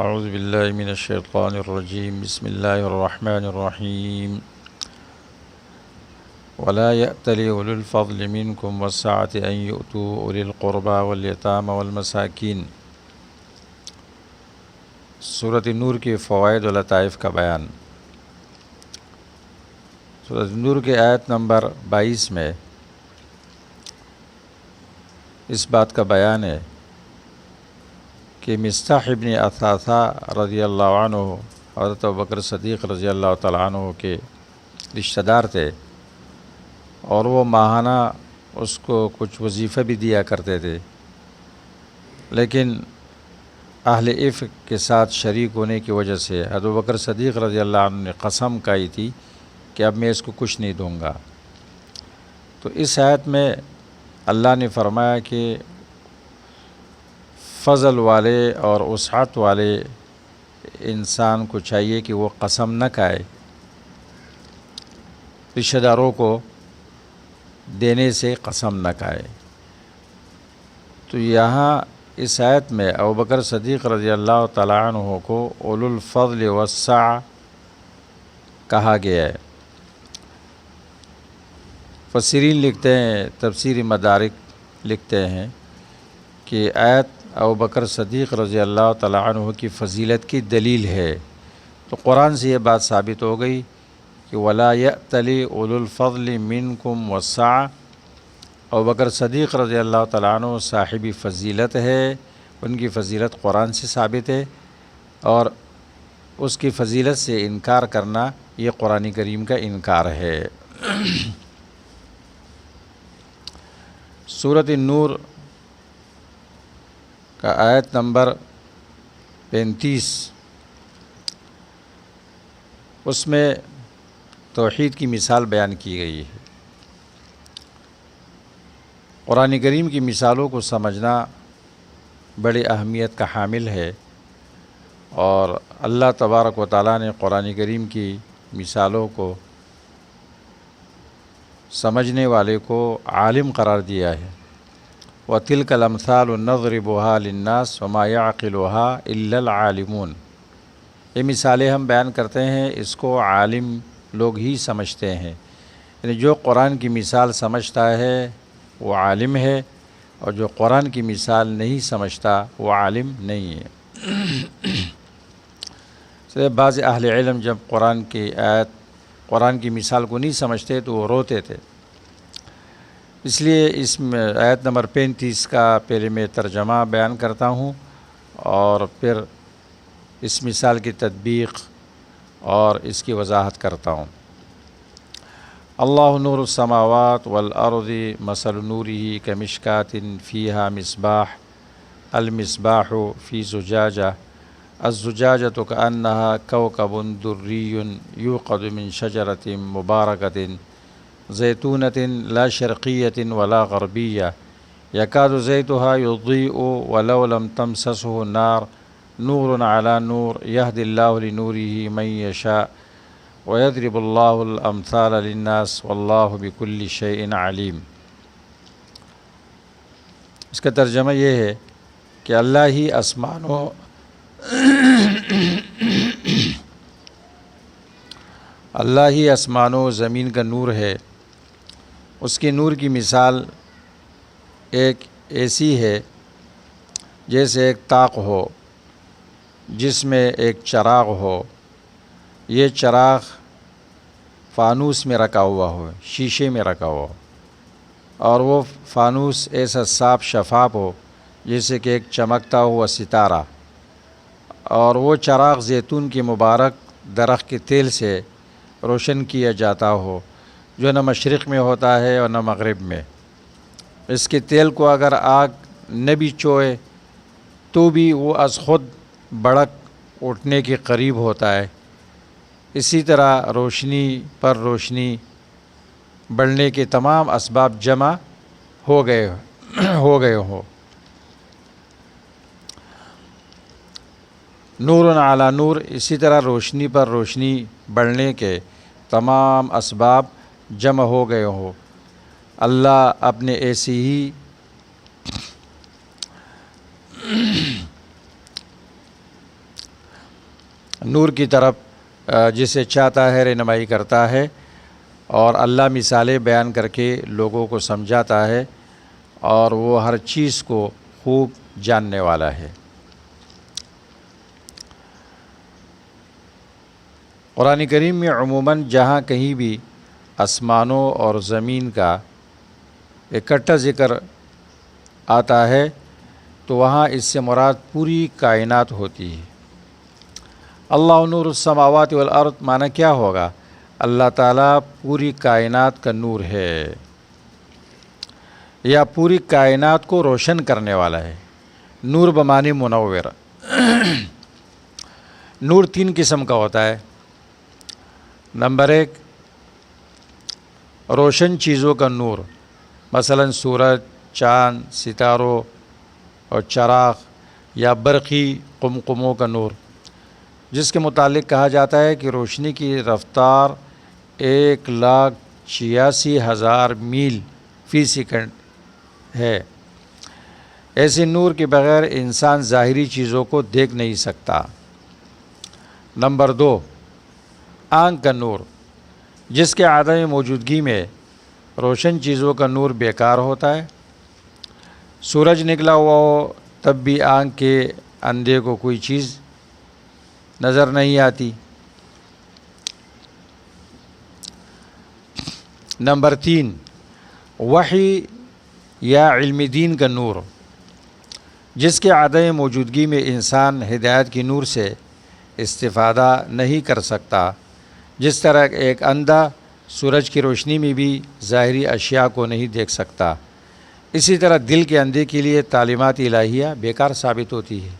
اعوذ باللہ من الشیطان الرجیم بسم اللہ الرحمن الرحیم ولا يأتل أولو الفضل منكم والسعة أن يؤتوا أولي القربى واليتامى والمساکین۔ سورۃ نور کے فوائد و لطائف کا بیان۔ سورۃ نور کے آیت نمبر 22 میں اس بات کا بیان ہے کہ مصطح ابن اثاثہ رضی اللہ عنہ حضرت ابوبکر صدیق رضی اللہ تعالیٰ عنہ کے رشتہ دار تھے، اور وہ ماہانہ اس کو کچھ وظیفہ بھی دیا کرتے تھے، لیکن اہل عفق کے ساتھ شریک ہونے کی وجہ سے حضرت ابوبکر صدیق رضی اللہ عنہ نے قسم کھائی تھی کہ اب میں اس کو کچھ نہیں دوں گا۔ تو اس آیت میں اللہ نے فرمایا کہ فضل والے اور وسعت والے انسان کو چاہیے کہ وہ قسم نہ کھائے، رشتہ داروں کو دینے سے قسم نہ کھائے۔ تو یہاں اس آیت میں ابوبکر صدیق رضی اللہ تعالیٰ عنہ کو اولو الفضل والسعہ کہا گیا ہے۔ مفسرین لکھتے ہیں، تفسیر مدارک لکھتے ہیں کہ آیت ابوبکر صدیق رضی اللہ تعالیٰ عنہ کی فضیلت کی دلیل ہے۔ تو قرآن سے یہ بات ثابت ہو گئی کہ ولا یأتل اولو الفضل منکم والسعہ، ابوبکر صدیق رضی اللہ تعالیٰ عنہ صاحبی فضیلت ہے، ان کی فضیلت قرآن سے ثابت ہے، اور اس کی فضیلت سے انکار کرنا یہ قرآن کریم کا انکار ہے۔ سورۃ النور کا آیت نمبر 35، اس میں توحید کی مثال بیان کی گئی ہے۔ قرآن کریم کی مثالوں کو سمجھنا بڑی اہمیت کا حامل ہے، اور اللہ تبارک و تعالیٰ نے قرآن کریم کی مثالوں کو سمجھنے والے کو عالم قرار دیا ہے۔ وَتِلْكَ الْأَمْثَالُ نَضْرِبُهَا لِلنَّاسِ وَمَا يَعْقِلُهَا إِلَّا الْعَالِمُونَ۔ یہ مثالیں ہم بیان کرتے ہیں، اس کو عالم لوگ ہی سمجھتے ہیں، یعنی جو قرآن کی مثال سمجھتا ہے وہ عالم ہے، اور جو قرآن کی مثال نہیں سمجھتا وہ عالم نہیں ہے۔ بعض اہل علم جب قرآن کی مثال کو نہیں سمجھتے تو وہ روتے تھے۔ اس لیے اس میں آیت نمبر 35 کا پہلے میں ترجمہ بیان کرتا ہوں، اور پھر اس مثال کی تطبیق اور اس کی وضاحت کرتا ہوں۔ اللہ نور السماوات والارض مثل نورہ کمشکات فیہا مصباح المصباح فی زجاجہ الزجاجۃ کأنہا کوکب دری یوقد من شجرۃ مبارکۃ زیتونۃ لا شرقیۃ ولا غربیہ یکاد زیتها یضیء ولو لم تمسسه نار نور علی نور یہدی اللہ لنورہ من یشاء ویضرب اللہ الامثال للناس واللہ بکل شیء علیم۔ اس کا ترجمہ یہ ہے کہ اللہ ہی آسمان و زمین کا نور ہے۔ اس کے نور کی مثال ایک ایسی ہے جیسے ایک طاق ہو جس میں ایک چراغ ہو، یہ چراغ فانوس میں رکھا ہوا ہو، شیشے میں رکھا ہوا ہو، اور وہ فانوس ایسا صاف شفاف ہو جیسے کہ ایک چمکتا ہوا ستارہ، اور وہ چراغ زیتون کی مبارک درخت کے تیل سے روشن کیا جاتا ہو، جو نہ مشرق میں ہوتا ہے اور نہ مغرب میں۔ اس کے تیل کو اگر آگ نہ بھی چوئے تو بھی وہ از خود بھڑک اٹھنے کے قریب ہوتا ہے۔ اسی طرح روشنی پر روشنی بڑھنے کے تمام اسباب جمع ہو گئے ہو۔ نور علی نور، اسی طرح روشنی پر روشنی بڑھنے کے تمام اسباب جمع ہو گئے ہو۔ اللہ اپنے ایسی ہی نور کی طرف جسے چاہتا ہے رہنمائی کرتا ہے، اور اللہ مثالیں بیان کر کے لوگوں کو سمجھاتا ہے، اور وہ ہر چیز کو خوب جاننے والا ہے۔ قرآن کریم میں عموماً جہاں کہیں بھی آسمانوں اور زمین کا اکٹھا ذکر آتا ہے تو وہاں اس سے مراد پوری کائنات ہوتی ہے۔ اللہ نور السماوات والارض معنی کیا ہوگا؟ اللہ تعالیٰ پوری کائنات کا نور ہے، یا پوری کائنات کو روشن کرنے والا ہے۔ نور بمعنی منور۔ نور 3 قسم کا ہوتا ہے۔ نمبر 1، روشن چیزوں کا نور، مثلا سورج، چاند، ستاروں اور چراغ، یا برقی قمقموں کا نور، جس کے متعلق کہا جاتا ہے کہ روشنی کی رفتار 1,86,000 میل فی سیکنڈ ہے۔ ایسے نور کے بغیر انسان ظاہری چیزوں کو دیکھ نہیں سکتا۔ نمبر 2، آنکھ کا نور، جس کے عدم موجودگی میں روشن چیزوں کا نور بیکار ہوتا ہے۔ سورج نکلا ہوا ہو تب بھی آنکھ کے اندھے کو کوئی چیز نظر نہیں آتی۔ نمبر 3، وحی یا علم دین کا نور، جس کے عدم موجودگی میں انسان ہدایت کی نور سے استفادہ نہیں کر سکتا۔ جس طرح ایک اندھا سورج کی روشنی میں بھی ظاہری اشیاء کو نہیں دیکھ سکتا، اسی طرح دل کے اندھے کے لیے تعلیمات الہیہ بیکار ثابت ہوتی ہے۔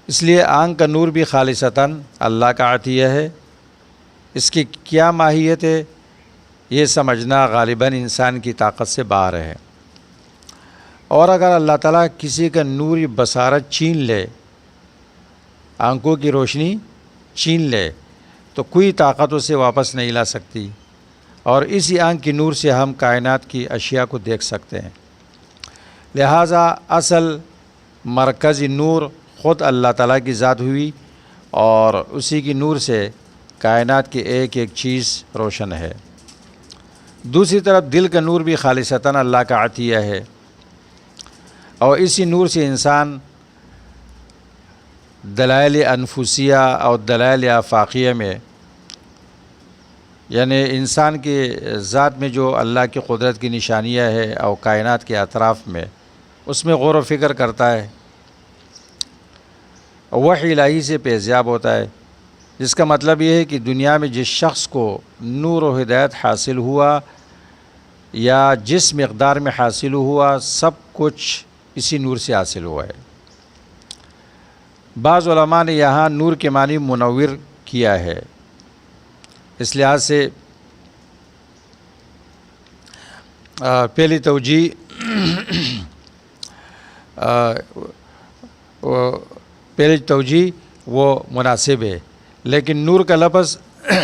اس لیے آنکھ کا نور بھی خالصتاً اللہ کا عطیہ ہے۔ اس کی کیا ماہیت ہے، یہ سمجھنا غالباً انسان کی طاقت سے باہر ہے۔ اور اگر اللہ تعالیٰ کسی کا نوری بصارت چھین لے، آنکھوں کی روشنی چھین لے، تو کوئی طاقت اسے واپس نہیں لا سکتی، اور اسی آنکھ کی نور سے ہم کائنات کی اشیاء کو دیکھ سکتے ہیں۔ لہٰذا اصل مرکزی نور خود اللہ تعالیٰ کی ذات ہوئی، اور اسی کی نور سے کائنات کی ایک ایک چیز روشن ہے۔ دوسری طرف دل کا نور بھی خالصتاً اللہ کا عطیہ ہے، اور اسی نور سے انسان دلائل انفسیہ اور دلائل آفاقیہ میں، یعنی انسان کی ذات میں جو اللہ کی قدرت کی نشانیاں ہے اور کائنات کے اطراف میں، اس میں غور و فکر کرتا ہے، وحی الہی سے پیزیاب ہوتا ہے۔ جس کا مطلب یہ ہے کہ دنیا میں جس شخص کو نور و ہدایت حاصل ہوا یا جس مقدار میں حاصل ہوا، سب کچھ اسی نور سے حاصل ہوا ہے۔ بعض علماء نے یہاں نور کے معنی منور کیا ہے، اس لحاظ سے پہلی توجیہ وہ مناسب ہے، لیکن نور کا لفظ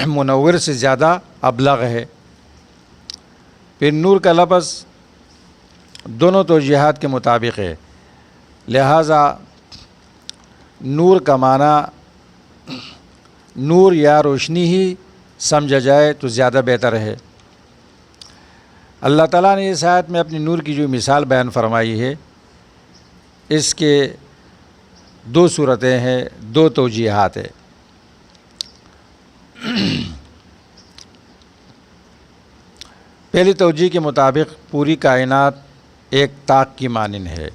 منور سے زیادہ ابلغ ہے۔ پھر نور کا لفظ دونوں توجیہات کے مطابق ہے، لہٰذا نور کا معنی نور یا روشنی ہی سمجھا جائے تو زیادہ بہتر ہے۔ اللہ تعالیٰ نے اس آیت میں اپنی نور کی جو مثال بیان فرمائی ہے، اس کے 2 صورتیں ہیں، 2 توجیہات ہیں۔ پہلی توجیہ کے مطابق پوری کائنات ایک طاق کی مانند ہے،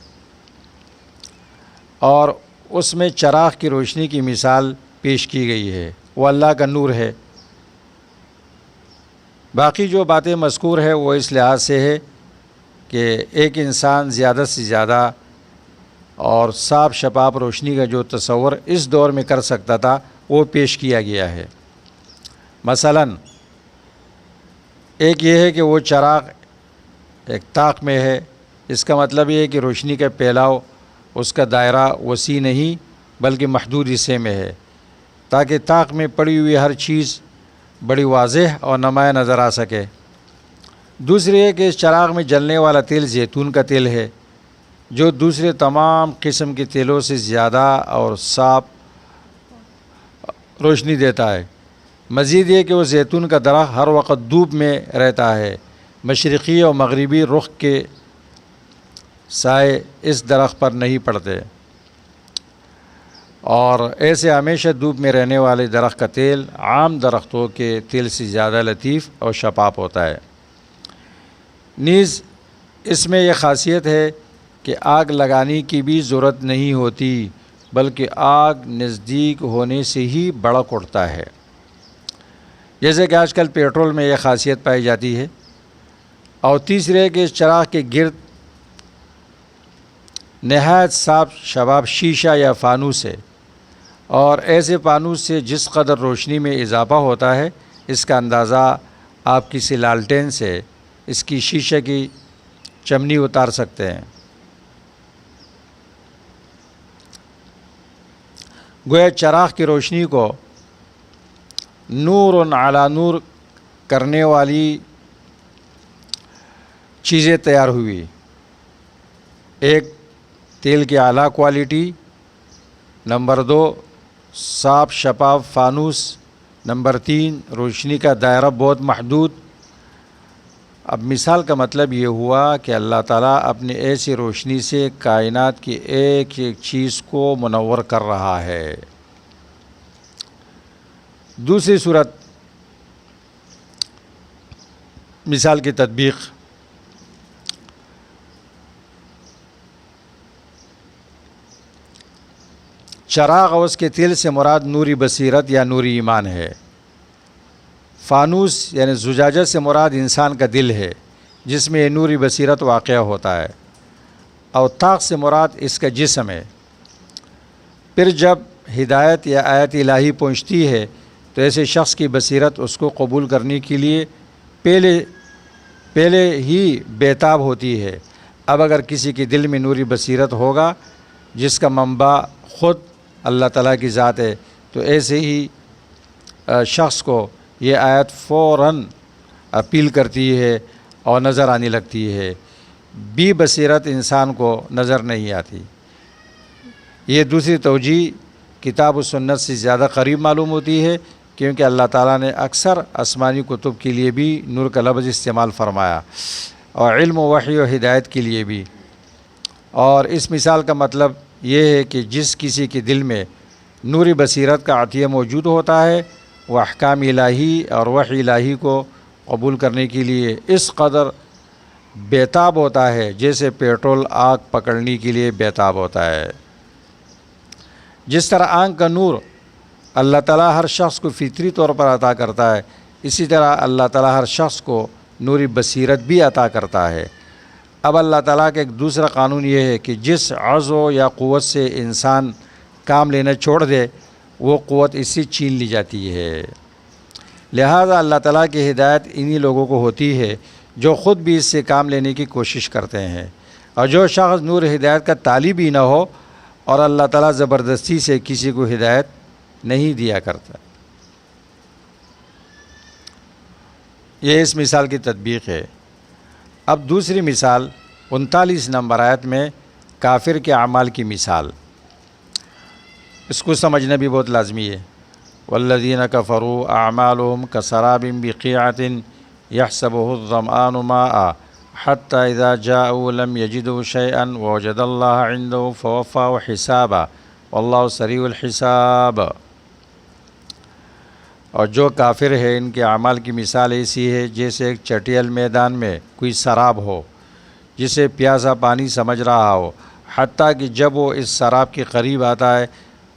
اور اس میں چراغ کی روشنی کی مثال پیش کی گئی ہے، وہ اللہ کا نور ہے۔ باقی جو باتیں مذکور ہے وہ اس لحاظ سے ہے کہ ایک انسان زیادہ سے زیادہ اور صاف شفاف روشنی کا جو تصور اس دور میں کر سکتا تھا وہ پیش کیا گیا ہے۔ مثلاً ایک یہ ہے کہ وہ چراغ ایک طاق میں ہے، اس کا مطلب یہ ہے کہ روشنی کا پھیلاؤ، اس کا دائرہ وسیع نہیں بلکہ محدود حصے میں ہے، تاکہ طاق میں پڑی ہوئی ہر چیز بڑی واضح اور نمایاں نظر آ سکے۔ دوسری ہے کہ اس چراغ میں جلنے والا تیل زیتون کا تیل ہے، جو دوسرے تمام قسم کے تیلوں سے زیادہ اور صاف روشنی دیتا ہے۔ مزید یہ کہ وہ زیتون کا درخت ہر وقت دھوپ میں رہتا ہے، مشرقی اور مغربی رخ کے سائے اس درخت پر نہیں پڑتے، اور ایسے ہمیشہ دھوپ میں رہنے والے درخت کا تیل عام درختوں کے تیل سے زیادہ لطیف اور شفاف ہوتا ہے۔ نیز اس میں یہ خاصیت ہے کہ آگ لگانے کی بھی ضرورت نہیں ہوتی، بلکہ آگ نزدیک ہونے سے ہی بھڑک اٹھتا ہے، جیسے کہ آج کل پیٹرول میں یہ خاصیت پائی جاتی ہے۔ اور تیسرے ہے کہ اس چراغ کے گرد نہایت صاف شفاف شیشہ یا فانوس ہے، اور ایسے فانوس سے جس قدر روشنی میں اضافہ ہوتا ہے اس کا اندازہ آپ کسی لالٹین سے اس کی شیشے کی چمنی اتار سکتے ہیں۔ گویا چراغ کی روشنی کو نور علی نور کرنے والی چیزیں تیار ہوئی، ایک تیل کی اعلیٰ کوالٹی، نمبر 2 صاف شفاف فانوس، نمبر 3 روشنی کا دائرہ بہت محدود۔ اب مثال کا مطلب یہ ہوا کہ اللہ تعالیٰ اپنے ایسی روشنی سے کائنات کی ایک ایک چیز کو منور کر رہا ہے۔ دوسری صورت مثال کی تطبیق، چراغ اور اس کے تیل سے مراد نوری بصیرت یا نوری ایمان ہے۔ فانوس یعنی زجاجہ سے مراد انسان کا دل ہے، جس میں یہ نوری بصیرت واقع ہوتا ہے، اور طاق سے مراد اس کا جسم ہے۔ پھر جب ہدایت یا آیت الہی پہنچتی ہے تو ایسے شخص کی بصیرت اس کو قبول کرنے کے لیے پہلے ہی بےتاب ہوتی ہے۔ اب اگر کسی کے دل میں نوری بصیرت ہوگا جس کا منبع خود اللہ تعالیٰ کی ذات ہے، تو ایسے ہی شخص کو یہ آیت فوراً اپیل کرتی ہے اور نظر آنے لگتی ہے۔ بی بصیرت انسان کو نظر نہیں آتی۔ یہ دوسری توجیہ کتاب و سنت سے زیادہ قریب معلوم ہوتی ہے، کیونکہ اللہ تعالیٰ نے اکثر آسمانی کتب کے لیے بھی نور کا لفظ استعمال فرمایا، اور علم و وحی و ہدایت کے لیے بھی۔ اور اس مثال کا مطلب یہ ہے کہ جس کسی کے دل میں نور بصیرت کا عطیہ موجود ہوتا ہے، وہ احکام الہی اور وحی الہی کو قبول کرنے کے لیے اس قدر بےتاب ہوتا ہے جیسے پیٹرول آگ پکڑنے کے لیے بےتاب ہوتا ہے۔ جس طرح آنکھ کا نور اللہ تعالیٰ ہر شخص کو فطری طور پر عطا کرتا ہے، اسی طرح اللہ تعالیٰ ہر شخص کو نوری بصیرت بھی عطا کرتا ہے۔ اب اللہ تعالیٰ کا ایک دوسرا قانون یہ ہے کہ جس عزو یا قوت سے انسان کام لینا چھوڑ دے، وہ قوت اس سے چھین لی جاتی ہے۔ لہذا اللہ تعالیٰ کی ہدایت انہی لوگوں کو ہوتی ہے جو خود بھی اس سے کام لینے کی کوشش کرتے ہیں، اور جو شخص نور ہدایت کا طالب ہی نہ ہو، اور اللہ تعالیٰ زبردستی سے کسی کو ہدایت نہیں دیا کرتا۔ یہ اس مثال کی تطبیق ہے۔ اب دوسری مثال 39 نمبر آیت میں کافر کے اعمال کی مثال، اس کو سمجھنا بھی بہت لازمی ہے۔ والذین کفروا اعمالهم کسراب بقیعۃ یحسبہ الظمآن ماء حتی اذا جاءوا لم یجدوا شیئا ووجد اللہ عنده فوفاه حسابا واللہ سریع الحساب۔ اور جو کافر ہے ان کے اعمال کی مثال ایسی ہے جیسے ایک چٹیل میدان میں کوئی سراب ہو جسے پیاسا پانی سمجھ رہا ہو، حتیٰ کہ جب وہ اس سراب کے قریب آتا ہے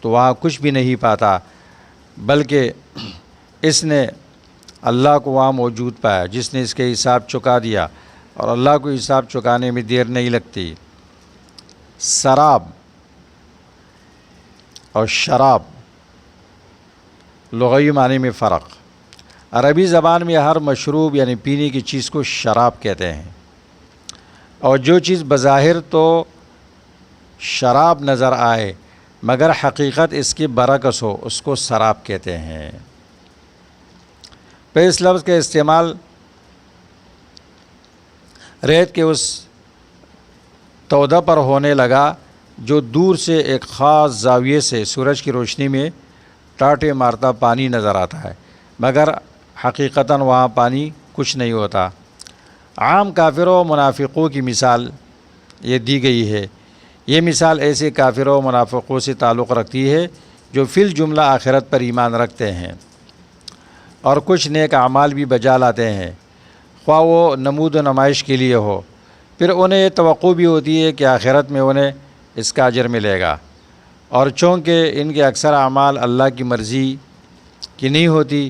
تو وہاں کچھ بھی نہیں پاتا، بلکہ اس نے اللہ کو وہاں موجود پایا جس نے اس کے حساب چکا دیا، اور اللہ کو حساب چکانے میں دیر نہیں لگتی۔ سراب اور شراب لغوی معنی میں فرق۔ عربی زبان میں ہر مشروب یعنی پینے کی چیز کو شراب کہتے ہیں، اور جو چیز بظاہر تو شراب نظر آئے مگر حقیقت اس کی برعکس ہو اس کو سراب کہتے ہیں۔ پھر اس لفظ کا استعمال ریت کے اس تودہ پر ہونے لگا جو دور سے ایک خاص زاویے سے سورج کی روشنی میں ٹاٹے مارتا پانی نظر آتا ہے، مگر حقیقتاً وہاں پانی کچھ نہیں ہوتا۔ عام کافروں و منافقوں کی مثال یہ دی گئی ہے۔ یہ مثال ایسے کافروں و منافقوں سے تعلق رکھتی ہے جو فی الجملہ آخرت پر ایمان رکھتے ہیں اور کچھ نیک اعمال بھی بجا لاتے ہیں، خواہ وہ نمود و نمائش کے لیے ہو۔ پھر انہیں یہ توقع بھی ہوتی ہے کہ آخرت میں انہیں اس کا اجر ملے گا، اور چونکہ ان کے اکثر اعمال اللہ کی مرضی کی نہیں ہوتی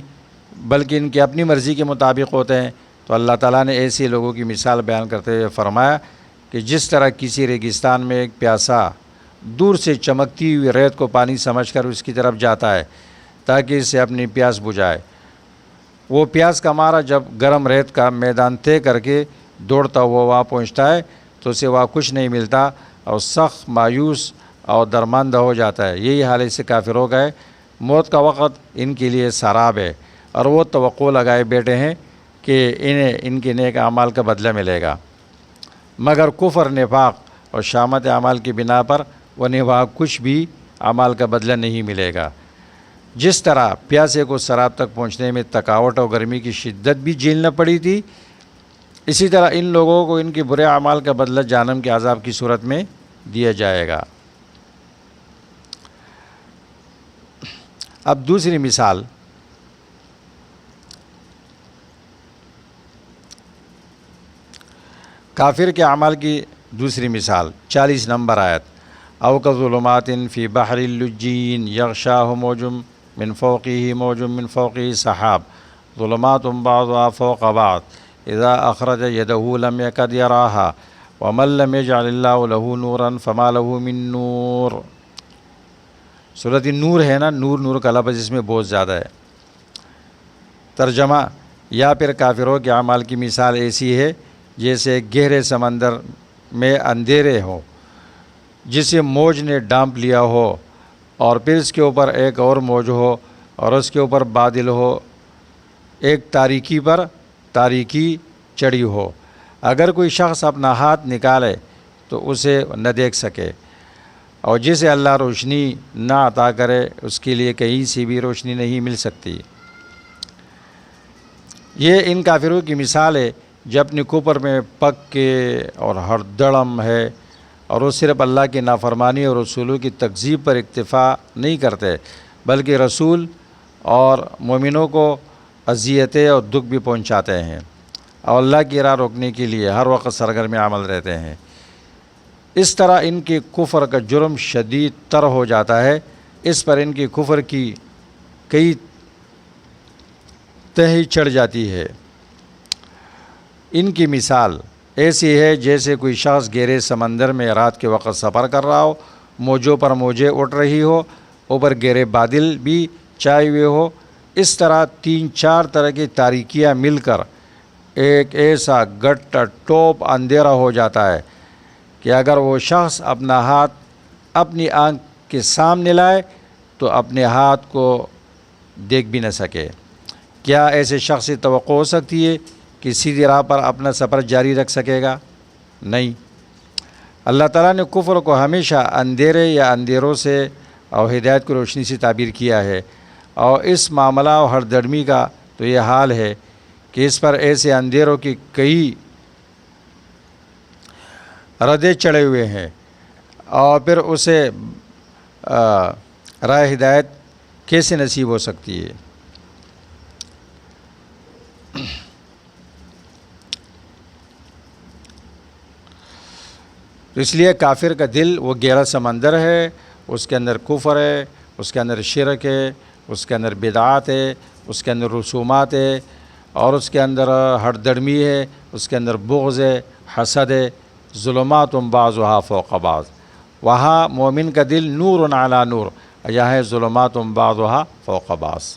بلکہ ان کی اپنی مرضی کے مطابق ہوتے ہیں، تو اللہ تعالیٰ نے ایسے لوگوں کی مثال بیان کرتے ہوئے فرمایا کہ جس طرح کسی ریگستان میں ایک پیاسا دور سے چمکتی ہوئی ریت کو پانی سمجھ کر اس کی طرف جاتا ہے تاکہ اسے اپنی پیاس بجھائے، وہ پیاس کا مارا جب گرم ریت کا میدان طے کر کے دوڑتا ہوا وہاں پہنچتا ہے تو اسے وہاں کچھ نہیں ملتا اور سخت مایوس اور درماندہ ہو جاتا ہے۔ یہی حال اس کافروں کا ہے۔ موت کا وقت ان کے لیے سراب ہے اور وہ توقع لگائے بیٹھے ہیں کہ انہیں ان کے نیک اعمال کا بدلہ ملے گا، مگر کفر، نفاق اور شامت اعمال کی بنا پر انہیں وہاں کچھ بھی اعمال کا بدلہ نہیں ملے گا۔ جس طرح پیاسے کو سراب تک پہنچنے میں تھکاوٹ اور گرمی کی شدت بھی جھیلنا پڑی تھی، اسی طرح ان لوگوں کو ان کے برے اعمال کا بدلہ جہنم کے عذاب کی صورت میں دیا جائے گا۔ اب دوسری مثال، کافر کے اعمال کی دوسری مثال، 40 نمبر آیت، او کظلمات فی بحر اللجین یغشاہ موج من فوقہ موج من فوقہ سحاب ظلمات بعضها فوق بعض اذا اخرج یدہ لم یکد یراہا ومن لم یجعل اللہ لہ نورا فما لہ من نور۔ سورۃ نور ہے نا، نور، نور کا لفظ اس میں بہت زیادہ ہے۔ ترجمہ، یا پھر کافروں کے اعمال کی مثال ایسی ہے جیسے گہرے سمندر میں اندھیرے ہو جسے موج نے ڈانپ لیا ہو اور پھر اس کے اوپر ایک اور موج ہو اور اس کے اوپر بادل ہو، ایک تاریکی پر تاریکی چڑھی ہو، اگر کوئی شخص اپنا ہاتھ نکالے تو اسے نہ دیکھ سکے، اور جسے اللہ روشنی نہ عطا کرے اس کے لیے کہیں سے بھی روشنی نہیں مل سکتی۔ یہ ان کافروں کی مثال ہے جو اپنے کفر میں پکے اور ہر دڑم ہے، اور وہ صرف اللہ کی نافرمانی اور رسولوں کی تکذیب پر اکتفا نہیں کرتے بلکہ رسول اور مومنوں کو اذیتیں اور دکھ بھی پہنچاتے ہیں اور اللہ کی راہ روکنے کے لیے ہر وقت سرگرم عمل رہتے ہیں۔ اس طرح ان کے کفر کا جرم شدید تر ہو جاتا ہے، اس پر ان کے کفر کی کئی تہی چڑھ جاتی ہے۔ ان کی مثال ایسی ہے جیسے کوئی شخص گہرے سمندر میں رات کے وقت سفر کر رہا ہو، موجوں پر موجیں اٹھ رہی ہو، اوپر گہرے بادل بھی چھائے ہوئے ہو۔ اس طرح 3-4 طرح کی تاریکیاں مل کر ایک ایسا گٹا ٹوپ اندھیرا ہو جاتا ہے کہ اگر وہ شخص اپنا ہاتھ اپنی آنکھ کے سامنے لائے تو اپنے ہاتھ کو دیکھ بھی نہ سکے۔ کیا ایسے شخص سے توقع ہو سکتی ہے کہ سیدھی راہ پر اپنا سفر جاری رکھ سکے گا؟ نہیں۔ اللہ تعالیٰ نے کفر کو ہمیشہ اندھیرے یا اندھیروں سے اور ہدایت کی روشنی سے تعبیر کیا ہے، اور اس معاملہ اور ہر درمی کا تو یہ حال ہے کہ اس پر ایسے اندھیروں کی کئی ردے چڑھے ہوئے ہیں، اور پھر اسے راہ ہدایت کیسے نصیب ہو سکتی ہے؟ تو اس لیے کافر کا دل وہ گہرا سمندر ہے، اس کے اندر کفر ہے، اس کے اندر شرک ہے، اس کے اندر بدعات ہے، اس کے اندر رسومات ہے، اور اس کے اندر ہر درمی ہے، اس کے اندر بغض ہے، حسد ہے، ظلمات بعضها فوق بعض۔ وہاں مومن کا دل نور علی نور، یہاں ہے ظلمات بعضها فوق بعض۔